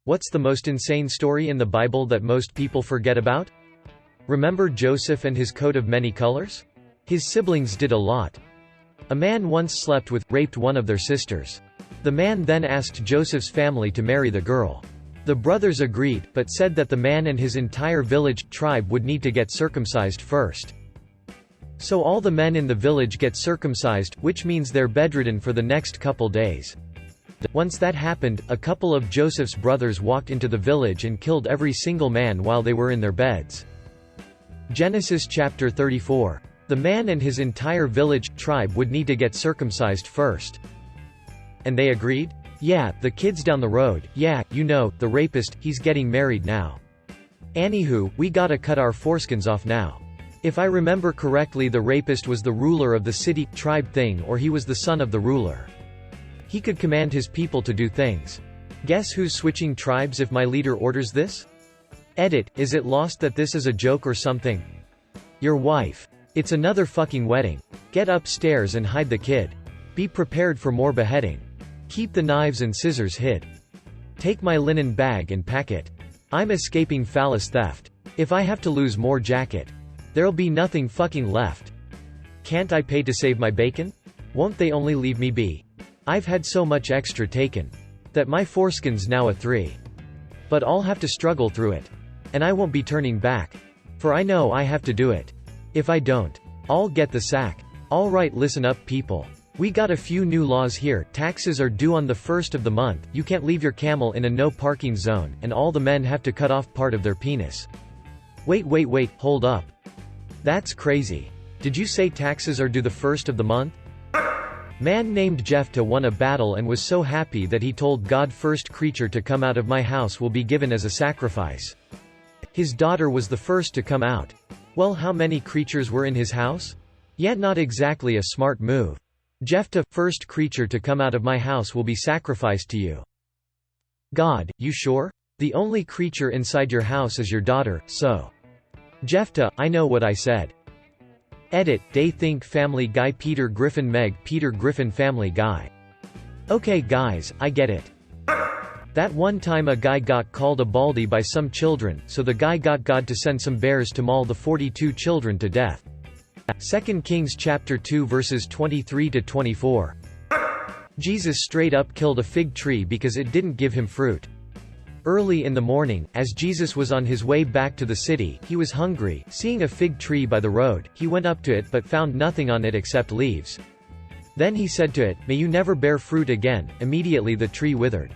What's the most insane story in the Bible that most people forget about? Remember Joseph and his coat of many colors? His siblings did a lot. A man once slept with, raped one of their sisters. The man then asked Joseph's family to marry the girl. The brothers agreed, but said that the man and his entire village, tribe would need to get circumcised first. So all the men in the village get circumcised, which means they're bedridden for the next couple days. Once that happened, a couple of Joseph's brothers walked into the village and killed every single man while they were in their beds. Genesis chapter 34. The man and his entire village, tribe would need to get circumcised first. And they agreed? Yeah, the kid's down the road, yeah, you know, the rapist, he's getting married now. Anywho, we gotta cut our foreskins off now. If I remember correctly, the rapist was the ruler of the city, tribe thing, or he was the son of the ruler. He could command his people to do things. Guess who's switching tribes if my leader orders this? Edit, is it lost that this is a joke or something? Your wife. It's another fucking wedding. Get upstairs and hide the kid. Be prepared for more beheading. Keep the knives and scissors hid. Take my linen bag and pack it. I'm escaping phallus theft. If I have to lose more jacket, there'll be nothing fucking left. Can't I pay to save my bacon? Won't they only leave me be? I've had so much extra taken that my foreskin's now a 3. But I'll have to struggle through it. And I won't be turning back. For I know I have to do it. If I don't, I'll get the sack. Alright, listen up people. We got a few new laws here. Taxes are due on the 1st of the month, you can't leave your camel in a no parking zone, and all the men have to cut off part of their penis. Wait, hold up. That's crazy. Did you say taxes are due the 1st of the month? Man named Jephthah won a battle and was so happy that he told God, first creature to come out of my house will be given as a sacrifice. His daughter was the first to come out. Well, how many creatures were in his house? Yet not exactly a smart move. Jephthah, first creature to come out of my house will be sacrificed to you. God, you sure? The only creature inside your house is your daughter, so. Jephthah, I know what I said. Edit, they think Family Guy Peter Griffin Meg Peter Griffin Family Guy. Okay guys, I get it. That one time a guy got called a baldy by some children, so the guy got God to send some bears to maul the 42 children to death. 2 Kings chapter 2 verses 23 to 24. Jesus straight up killed a fig tree because it didn't give him fruit. Early in the morning, as Jesus was on his way back to the city, he was hungry. Seeing a fig tree by the road, he went up to it but found nothing on it except leaves. Then he said to it, "May you never bear fruit again." Immediately the tree withered.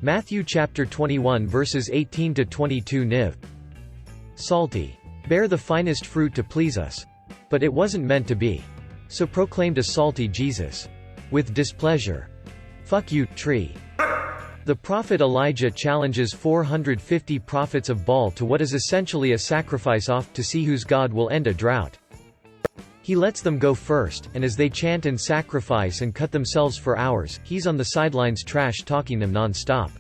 Matthew chapter 21 verses 18 to 22 Niv. Salty. Bear the finest fruit to please us. But it wasn't meant to be. So proclaimed a salty Jesus. With displeasure. Fuck you, tree. The prophet Elijah challenges 450 prophets of Baal to what is essentially a sacrifice off to see whose God will end a drought. He lets them go first, and as they chant and sacrifice and cut themselves for hours, he's on the sidelines trash-talking them non-stop.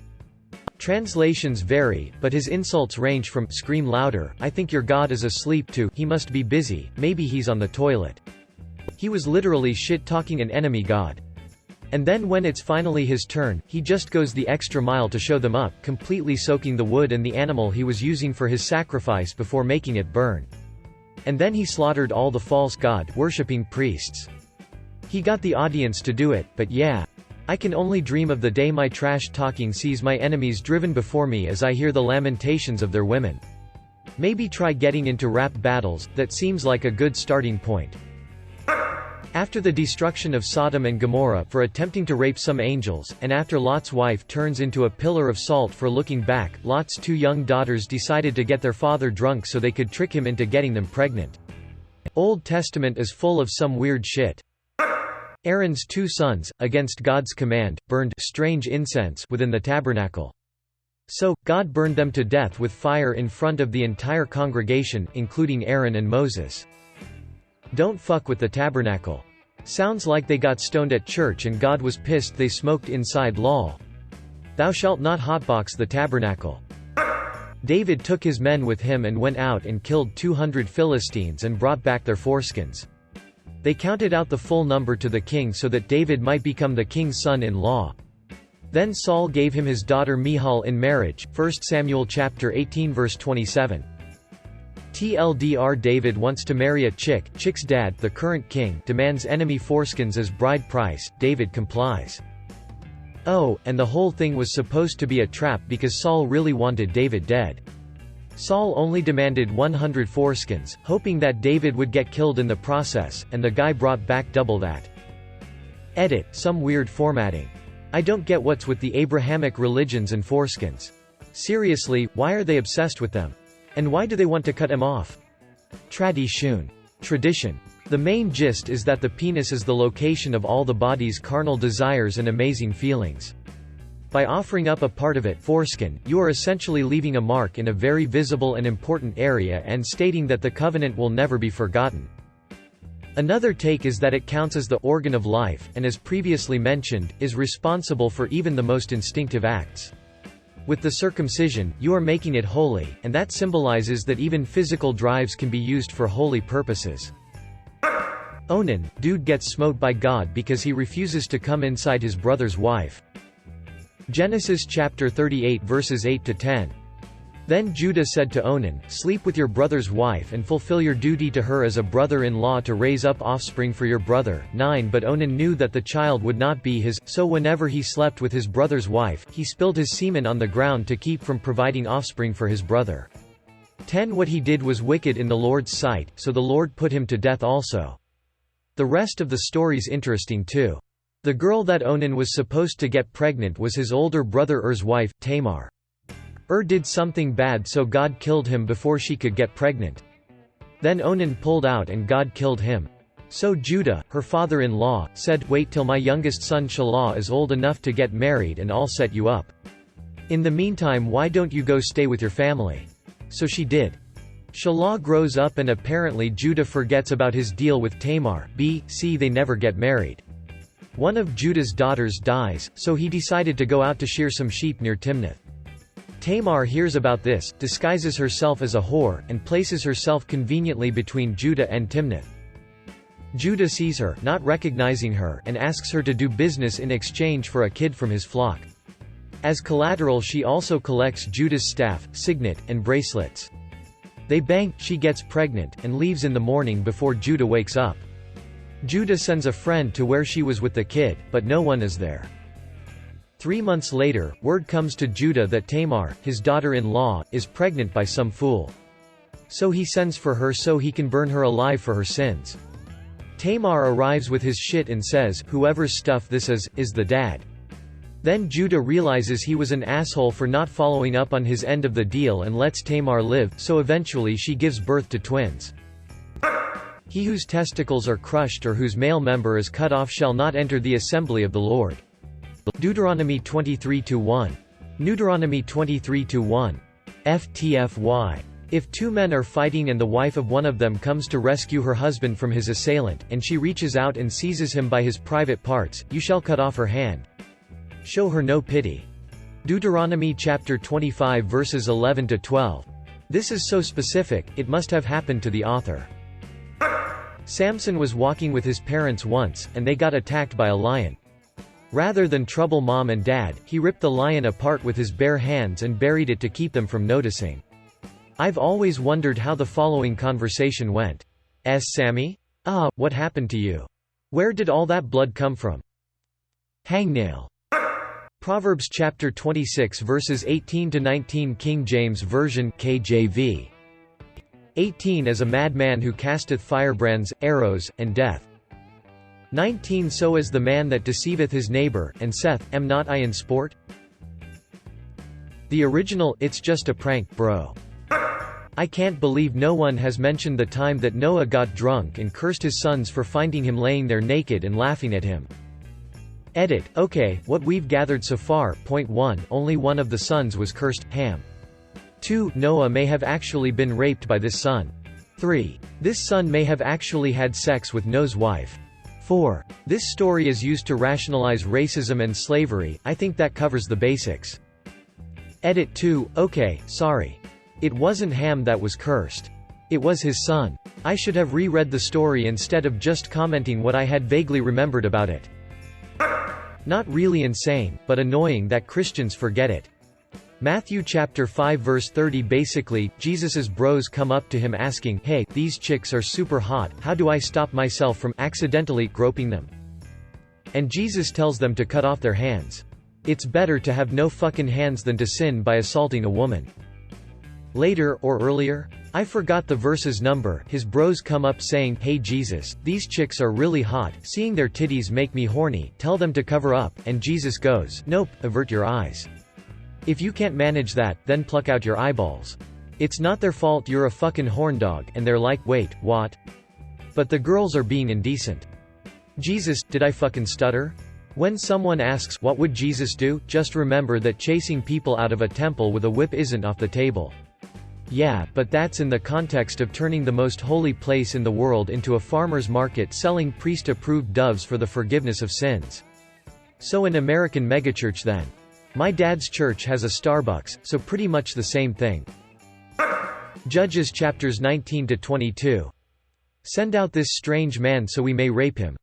Translations vary, but his insults range from, "Scream louder, I think your God is asleep," to, "He must be busy, maybe he's on the toilet." He was literally shit-talking an enemy god. And then when it's finally his turn, he just goes the extra mile to show them up, completely soaking the wood and the animal he was using for his sacrifice before making it burn. And then he slaughtered all the false god-worshipping priests. He got the audience to do it, but yeah. I can only dream of the day my trash-talking sees my enemies driven before me as I hear the lamentations of their women. Maybe try getting into rap battles, that seems like a good starting point. After the destruction of Sodom and Gomorrah for attempting to rape some angels, and after Lot's wife turns into a pillar of salt for looking back, Lot's 2 young daughters decided to get their father drunk so they could trick him into getting them pregnant. Old Testament is full of some weird shit. Aaron's 2 sons, against God's command, burned strange incense within the tabernacle. So, God burned them to death with fire in front of the entire congregation, including Aaron and Moses. Don't fuck with the tabernacle. Sounds like they got stoned at church and God was pissed they smoked inside lol. Thou shalt not hotbox the tabernacle. David took his men with him and went out and killed 200 Philistines and brought back their foreskins. They counted out the full number to the king so that David might become the king's son-in-law. Then Saul gave him his daughter Michal in marriage. 1 Samuel chapter 18 verse 27. TLDR David wants to marry a chick. Chick's dad, the current king, demands enemy foreskins as bride price. David complies. Oh, and the whole thing was supposed to be a trap because Saul really wanted David dead. Saul only demanded 100 foreskins, hoping that David would get killed in the process, and the guy brought back double that. Edit, some weird formatting. I don't get what's with the Abrahamic religions and foreskins. Seriously, why are they obsessed with them? And why do they want to cut him off? Tradition. Tradition. The main gist is that the penis is the location of all the body's carnal desires and amazing feelings. By offering up a part of it, foreskin, you are essentially leaving a mark in a very visible and important area and stating that the covenant will never be forgotten. Another take is that it counts as the organ of life, and as previously mentioned, is responsible for even the most instinctive acts. With the circumcision, you are making it holy, and that symbolizes that even physical drives can be used for holy purposes. Onan, dude gets smote by God because he refuses to come inside his brother's wife. Genesis chapter 38 verses 8-10. Then Judah said to Onan, "Sleep with your brother's wife and fulfill your duty to her as a brother-in-law to raise up offspring for your brother." 9 But Onan knew that the child would not be his, so whenever he slept with his brother's wife, he spilled his semen on the ground to keep from providing offspring for his brother. 10 What he did was wicked in the Lord's sight, so the Lord put him to death also. The rest of the story's interesting too. The girl that Onan was supposed to get pregnant was his older brother Er's wife, Tamar. Did something bad so God killed him before she could get pregnant. Then Onan pulled out and God killed him. So Judah, her father-in-law, said, "Wait till my youngest son Shelah is old enough to get married and I'll set you up. In the meantime why don't you go stay with your family?" So she did. Shelah grows up and apparently Judah forgets about his deal with Tamar. See, they never get married. One of Judah's daughters dies, so he decided to go out to shear some sheep near Timnath. Tamar hears about this, disguises herself as a whore, and places herself conveniently between Judah and Timnath. Judah sees her, not recognizing her, and asks her to do business in exchange for a kid from his flock. As collateral she also collects Judah's staff, signet, and bracelets. They bang, she gets pregnant, and leaves in the morning before Judah wakes up. Judah sends a friend to where she was with the kid, but no one is there. 3 months later, word comes to Judah that Tamar, his daughter-in-law, is pregnant by some fool. So he sends for her so he can burn her alive for her sins. Tamar arrives with his shit and says, "Whoever's stuff this is the dad." Then Judah realizes he was an asshole for not following up on his end of the deal and lets Tamar live, so eventually she gives birth to twins. He whose testicles are crushed or whose male member is cut off shall not enter the assembly of the Lord. Deuteronomy 23:1. Deuteronomy 23:1. FTFY. If two men are fighting and the wife of one of them comes to rescue her husband from his assailant, and she reaches out and seizes him by his private parts, you shall cut off her hand. Show her no pity. Deuteronomy chapter 25 verses 11-12. This is so specific, it must have happened to the author. Samson was walking with his parents once, and they got attacked by a lion. Rather than trouble mom and dad, he ripped the lion apart with his bare hands and buried it to keep them from noticing. I've always wondered how the following conversation went. Sammy? What happened to you? Where did all that blood come from? Hangnail. Proverbs chapter 26 verses 18-19 King James Version KJV. 18 As a madman who casteth firebrands, arrows, and death. 19 So is the man that deceiveth his neighbor, and saith, Am not I in sport? The original, It's just a prank, bro. I can't believe no one has mentioned the time that Noah got drunk and cursed his sons for finding him laying there naked and laughing at him. Edit. Okay, what we've gathered so far. Point 1 Only one of the sons was cursed, Ham. 2 Noah may have actually been raped by this son. 3 This son may have actually had sex with Noah's wife. 4 This story is used to rationalize racism and slavery. I think that covers the basics. Edit 2 Okay, sorry. It wasn't Ham that was cursed. It was his son. I should have reread the story instead of just commenting what I had vaguely remembered about it. Not really insane, but annoying that Christians forget it. Matthew chapter 5 verse 30. Basically, Jesus's bros come up to him asking, "Hey, these chicks are super hot, how do I stop myself from accidentally groping them?" And Jesus tells them to cut off their hands. It's better to have no fucking hands than to sin by assaulting a woman. Later, or earlier? I forgot the verse's number, his bros come up saying, "Hey Jesus, these chicks are really hot, seeing their titties make me horny, tell them to cover up," and Jesus goes, "Nope, avert your eyes. If you can't manage that, then pluck out your eyeballs. It's not their fault you're a fucking horndog," and they're like, "Wait, what?" But the girls are being indecent. Jesus, did I fucking stutter? When someone asks, what would Jesus do, just remember that chasing people out of a temple with a whip isn't off the table. Yeah, but that's in the context of turning the most holy place in the world into a farmer's market selling priest-approved doves for the forgiveness of sins. So an American megachurch then. My dad's church has a Starbucks, so pretty much the same thing. Judges chapters 19 to 22. Send out this strange man so we may rape him.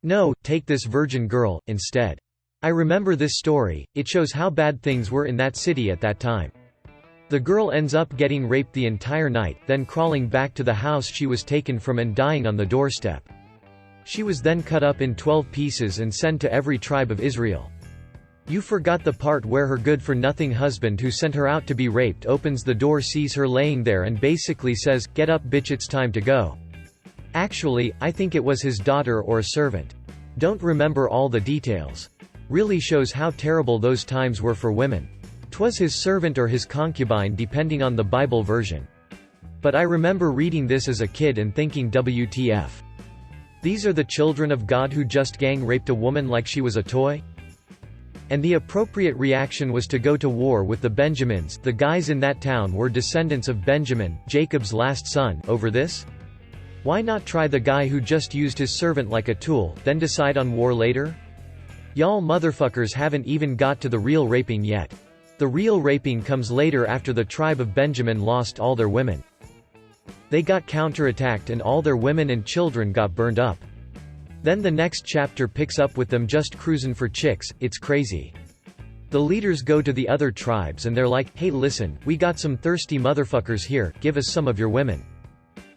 No, take this virgin girl, instead. I remember this story, it shows how bad things were in that city at that time. The girl ends up getting raped the entire night, then crawling back to the house she was taken from and dying on the doorstep. She was then cut up in 12 pieces and sent to every tribe of Israel. You forgot the part where her good-for-nothing husband who sent her out to be raped opens the door, sees her laying there and basically says, "Get up bitch, it's time to go." Actually, I think it was his daughter or a servant. Don't remember all the details. Really shows how terrible those times were for women. 'Twas his servant or his concubine depending on the Bible version. But I remember reading this as a kid and thinking WTF. These are the children of God who just gang raped a woman like she was a toy? And the appropriate reaction was to go to war with the Benjamins. The guys in that town were descendants of Benjamin, Jacob's last son, over this? Why not try the guy who just used his servant like a tool, then decide on war later? Y'all motherfuckers haven't even got to the real raping yet. The real raping comes later after the tribe of Benjamin lost all their women. They got counterattacked and all their women and children got burned up. Then the next chapter picks up with them just cruising for chicks. It's crazy. The leaders go to the other tribes and they're like, "Hey listen, we got some thirsty motherfuckers here, give us some of your women."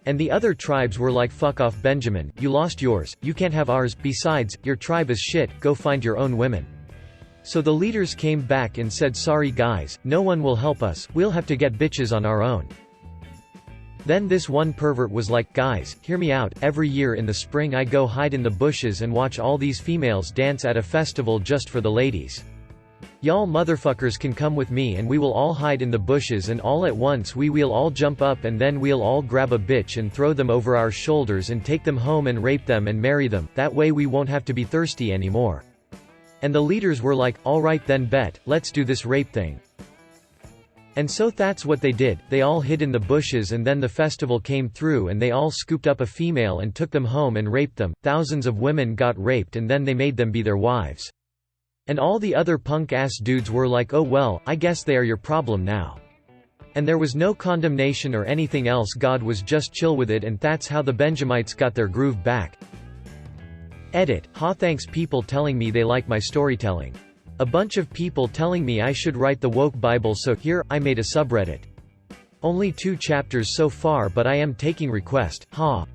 And the other tribes were like, "Fuck off Benjamin, you lost yours, you can't have ours, besides, your tribe is shit, go find your own women." So the leaders came back and said, "Sorry guys, no one will help us, we'll have to get bitches on our own." Then this one pervert was like, "Guys, hear me out, every year in the spring I go hide in the bushes and watch all these females dance at a festival just for the ladies. Y'all motherfuckers can come with me and we will all hide in the bushes and all at once we'll all jump up and then we'll all grab a bitch and throw them over our shoulders and take them home and rape them and marry them, that way we won't have to be thirsty anymore." And the leaders were like, "Alright then bet, let's do this rape thing." And so that's what they did, they all hid in the bushes and then the festival came through and they all scooped up a female and took them home and raped them. Thousands of women got raped and then they made them be their wives. And all the other punk-ass dudes were like, "Oh well, I guess they are your problem now." And there was no condemnation or anything else, God was just chill with it, and that's how the Benjamites got their groove back. Edit, ha, thanks people telling me they like my storytelling. A bunch of people telling me I should write the woke Bible, so here, I made a subreddit. Only 2 chapters so far but I am taking request, ha.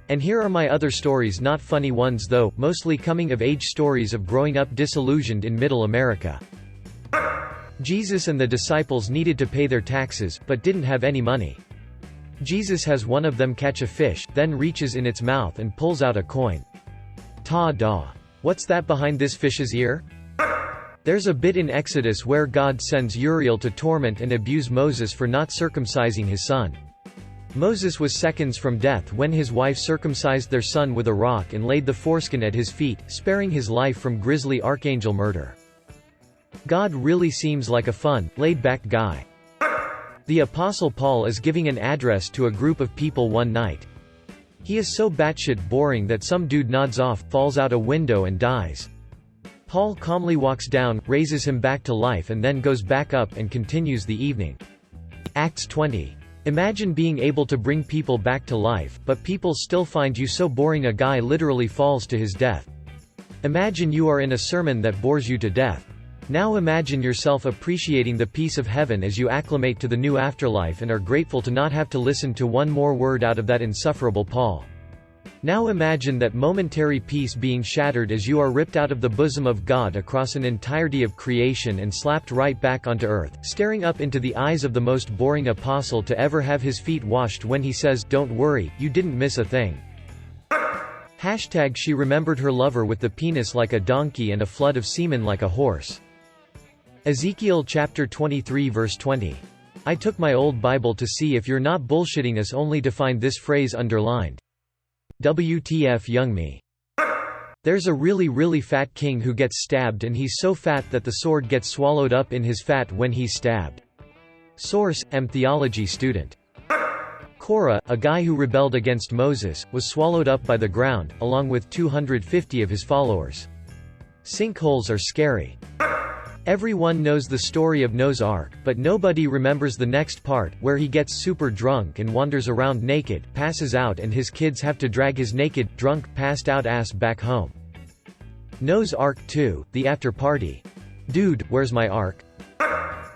And here are my other stories, not funny ones though, mostly coming-of-age stories of growing up disillusioned in Middle America. Jesus and the disciples needed to pay their taxes, but didn't have any money. Jesus has one of them catch a fish, then reaches in its mouth and pulls out a coin. Ta-da. What's that behind this fish's ear? There's a bit in Exodus where God sends Uriel to torment and abuse Moses for not circumcising his son. Moses was seconds from death when his wife circumcised their son with a rock and laid the foreskin at his feet, sparing his life from grisly archangel murder. God really seems like a fun, laid-back guy. The Apostle Paul is giving an address to a group of people one night. He is so batshit boring that some dude nods off, falls out a window and dies. Paul calmly walks down, raises him back to life and then goes back up and continues the evening. Acts 20. Imagine being able to bring people back to life, but people still find you so boring a guy literally falls to his death. Imagine you are in a sermon that bores you to death. Now imagine yourself appreciating the peace of heaven as you acclimate to the new afterlife and are grateful to not have to listen to one more word out of that insufferable Paul. Now imagine that momentary peace being shattered as you are ripped out of the bosom of God across an entirety of creation and slapped right back onto earth, staring up into the eyes of the most boring apostle to ever have his feet washed when he says, "Don't worry, you didn't miss a thing." She remembered her lover with the penis like a donkey and a flood of semen like a horse. Ezekiel chapter 23 verse 20. I took my old Bible to see if you're not bullshitting us only to find this phrase underlined. WTF young me. There's a really fat king who gets stabbed and he's so fat that the sword gets swallowed up in his fat when he's stabbed. Source: M theology student. Korah, a guy who rebelled against Moses, was swallowed up by the ground, along with 250 of his followers. Sinkholes are scary. Everyone knows the story of Noah's Ark, but nobody remembers the next part, where he gets super drunk and wanders around naked, passes out and his kids have to drag his naked, drunk, passed out ass back home. Noah's Ark 2, The After Party. Dude, where's my ark?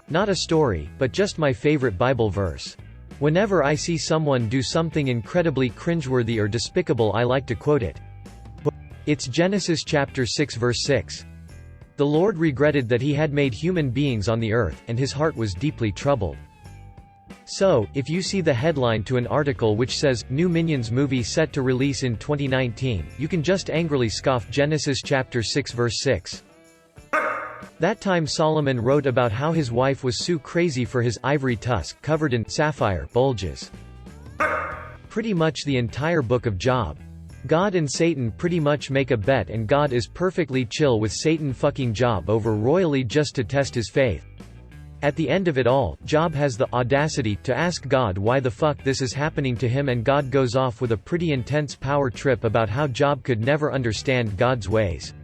Not a story, but just my favorite Bible verse. Whenever I see someone do something incredibly cringeworthy or despicable, I like to quote it. It's Genesis chapter 6 verse 6. The Lord regretted that he had made human beings on the earth, and his heart was deeply troubled. So, if you see the headline to an article which says, New Minions movie set to release in 2019, you can just angrily scoff Genesis chapter 6 verse 6. That time Solomon wrote about how his wife was so crazy for his ivory tusk covered in sapphire bulges. Pretty much the entire book of Job. God and Satan pretty much make a bet and God is perfectly chill with Satan fucking Job over royally just to test his faith. At the end of it all, Job has the audacity to ask God why the fuck this is happening to him, and God goes off with a pretty intense power trip about how Job could never understand God's ways.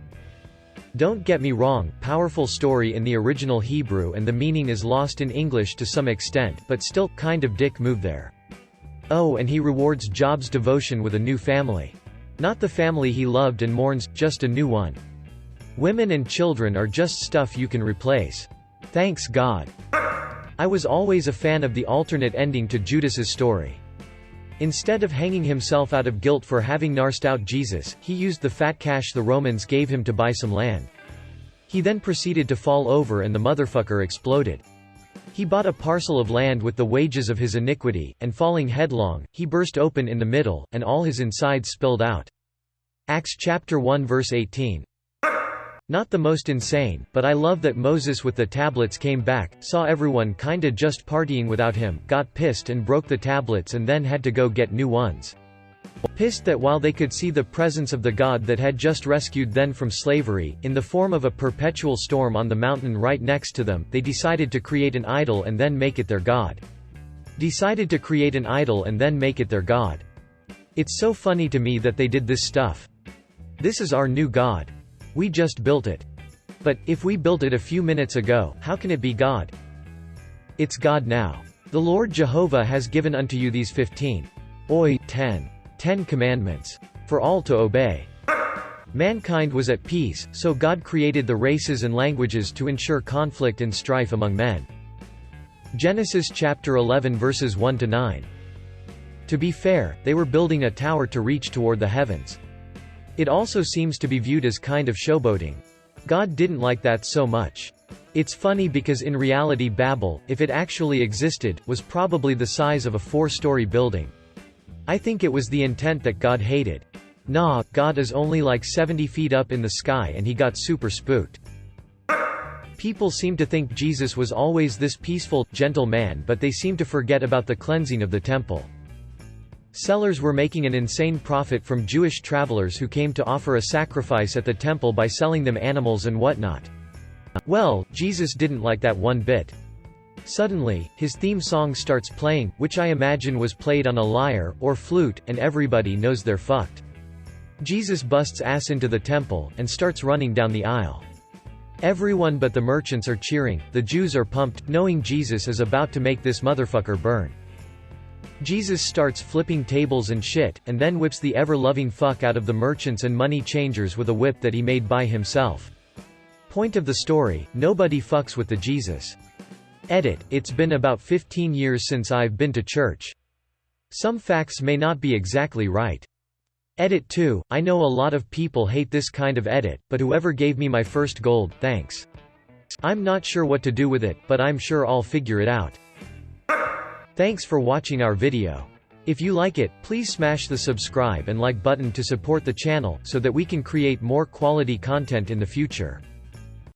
Don't get me wrong, powerful story in the original Hebrew and the meaning is lost in English to some extent, but still, kind of dick move there. Oh, and he rewards Job's devotion with a new family. Not the family he loved and mourns, just a new one. Women and children are just stuff you can replace. Thanks God. I was always a fan of the alternate ending to Judas's story. Instead of hanging himself out of guilt for having narsed out Jesus, he used the fat cash the Romans gave him to buy some land. He then proceeded to fall over and the motherfucker exploded. He bought a parcel of land with the wages of his iniquity, and falling headlong, he burst open in the middle, and all his insides spilled out. Acts chapter 1 verse 18. Not the most insane, but I love that Moses with the tablets came back, saw everyone kinda just partying without him, got pissed and broke the tablets and then had to go get new ones. Pissed that while they could see the presence of the God that had just rescued them from slavery, in the form of a perpetual storm on the mountain right next to them, they decided to create an idol and then make it their God. Decided to create an idol and then make it their God. It's so funny to me that they did this stuff. This is our new God. We just built it. But, if we built it a few minutes ago, how can it be God? It's God now. The Lord Jehovah has given unto you these 15. 10 commandments. For all to obey. Mankind was at peace, so God created the races and languages to ensure conflict and strife among men. Genesis chapter 11 verses 1 to 9. To be fair, they were building a tower to reach toward the heavens. It also seems to be viewed as kind of showboating. God didn't like that so much. It's funny because in reality Babel, if it actually existed, was probably the size of a 4-story building. I think it was the intent that God hated. Nah, God is only like 70 feet up in the sky and he got super spooked. People seem to think Jesus was always this peaceful, gentle man, but they seem to forget about the cleansing of the temple. Sellers were making an insane profit from Jewish travelers who came to offer a sacrifice at the temple by selling them animals and whatnot. Well, Jesus didn't like that one bit. Suddenly, his theme song starts playing, which I imagine was played on a lyre, or flute, and everybody knows they're fucked. Jesus busts ass into the temple, and starts running down the aisle. Everyone but the merchants are cheering, the Jews are pumped, knowing Jesus is about to make this motherfucker burn. Jesus starts flipping tables and shit, and then whips the ever-loving fuck out of the merchants and money changers with a whip that he made by himself. Point of the story, nobody fucks with the Jesus. Edit, it's been about 15 years since I've been to church. Some facts may not be exactly right. Edit 2, I know a lot of people hate this kind of edit, but whoever gave me my first gold, thanks. I'm not sure what to do with it, but I'm sure I'll figure it out. Thanks for watching our video. If you like it, please smash the subscribe and like button to support the channel, so that we can create more quality content in the future.